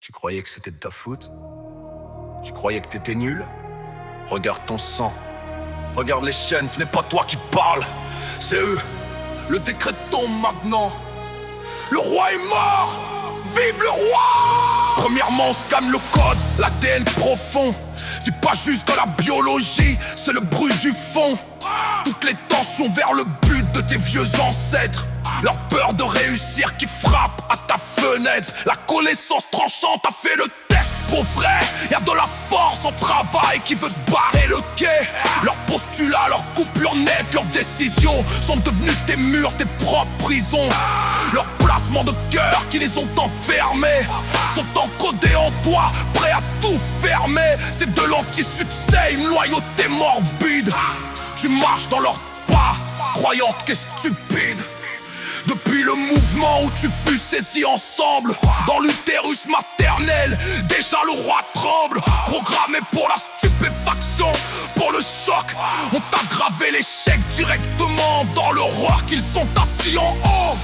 Tu croyais que c'était de ta faute? Tu croyais que t'étais nul? Regarde ton sang. Regarde les chaînes, ce n'est pas toi qui parles. C'est eux. Le décret tombe maintenant. Le roi est mort. Vive le roi! Premièrement, on scanne le code, l'ADN profond. C'est pas juste de la biologie, c'est le bruit du fond. Toutes les tensions vers le but de tes vieux ancêtres. Leur peur de réussir qui frappe à ta fenêtre. La connaissance tranchante a fait le test, pour vrai. Y'a de la force en travail qui veut te barrer le quai. Leurs postulats, leurs coupures nettes, leurs décisions sont devenues tes murs, tes propres prisons. Leurs placements de cœur qui les ont enfermés sont encodés en toi, prêts à tout fermer. C'est de l'anti-succès, une loyauté morbide. Tu marches dans leurs pas, croyant que t'es stupide. Depuis le mouvement où tu fus saisis ensemble dans l'utérus maternel, déjà le roi tremble. Programmé pour la stupéfaction, pour le choc, on t'a gravé l'échec directement dans l'horreur qu'ils sont assis en haut.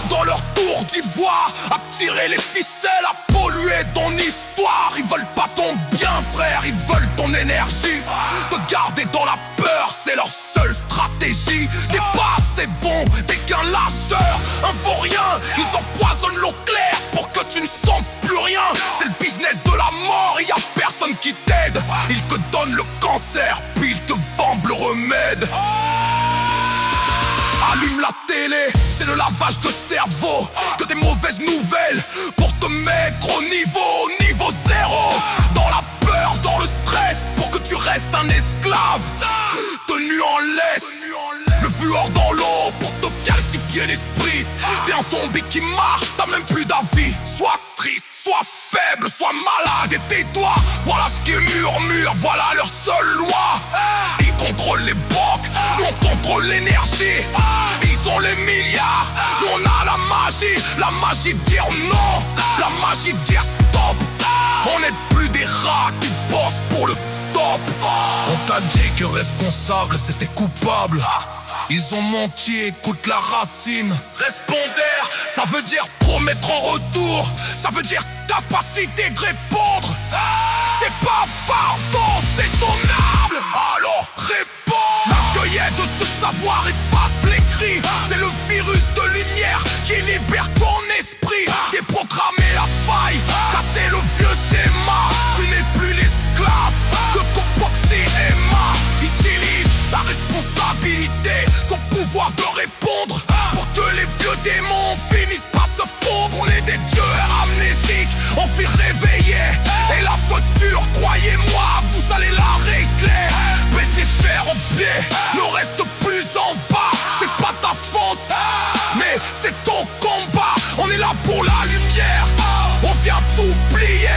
Dans leur tour d'ivoire, à tirer les ficelles, à polluer ton histoire. Ils veulent pas ton bien, frère, ils veulent ton énergie. Te garder dans la peur, c'est leur seule stratégie. T'es pas assez bon, t'es qu'un lâcheur, un vaurien. Ils empoisonnent l'eau claire pour que tu ne sentes plus rien. C'est le business de la mort, y a personne qui t'aide. Ils te donnent le cancer, puis ils te vendent le remède. Allume la télé, c'est le lavage de cerveau. Que des mauvaises nouvelles pour te mettre au niveau zéro. Dans la peur, dans le stress, pour que tu restes un esclave. Tenu en laisse, le vueur dans l'eau pour te calcifier l'esprit. T'es un zombie qui marche, t'as même plus d'avis. Sois triste, sois faible, sois malade et tais-toi. Voilà ce qu'ils murmurent, voilà leur seule loi. Ils contrôlent les banques, nous on contrôle l'énergie. Ils ont les milliards, nous on a la magie de dire non, la magie de dire stop. On n'est plus des rats qui bossent pour le top. On t'a dit que responsable c'était coupable. Ils ont menti, écoute la racine. Respondeur, ça veut dire promettre en retour. Ça veut dire capacité de répondre. C'est pas pardon, c'est ton âme. Alors réponds. La cueillette de ce savoir efface les cris. C'est le virus de lumière qui libère ton esprit. Déprogrammer la faille, casser le vieux schéma. Tu n'es plus l'esclave de ton poxy-Emma. Utilise ta responsabilité, ton pouvoir de répondre, pour que les vieux démons finissent par se fondre. On est des tueurs amnésiques, on fit réveiller. Et la facture, croyez-moi, vous allez la régler. Baisse les fers en pied, ne reste plus en bas. C'est pas ta faute, mais c'est ton combat. On est là pour la lumière, on vient tout plier.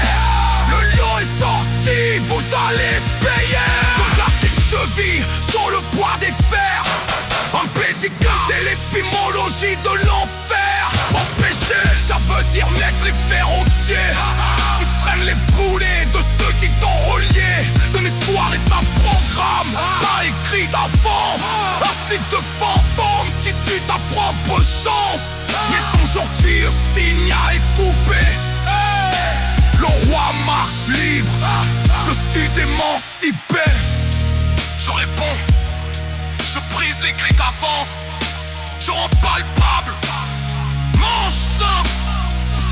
Le lion est sorti, vous allez payer. De la cheville sur le poids des fers. Un pédicule, c'est l'étymologie de l'enfer. Empêcher, ça veut dire mettre les fers au pied. Tu traînes les boulets de ceux qui t'ont relié. Ton espoir est un programme, pas écrit d'avance. Un style de fantôme qui tue ta propre chance. Mais aujourd'hui, un signe a écoupé. Le roi marche libre, je suis émancipé. Je réponds, je brise les grilles d'avance. Je rends palpable. Mange ça,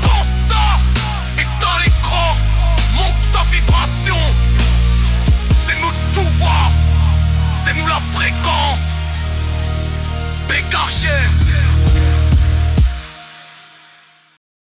pense ça. Éteins l'écran, monte ta vibration. C'est nous le pouvoir, c'est nous la fréquence. Bégarché.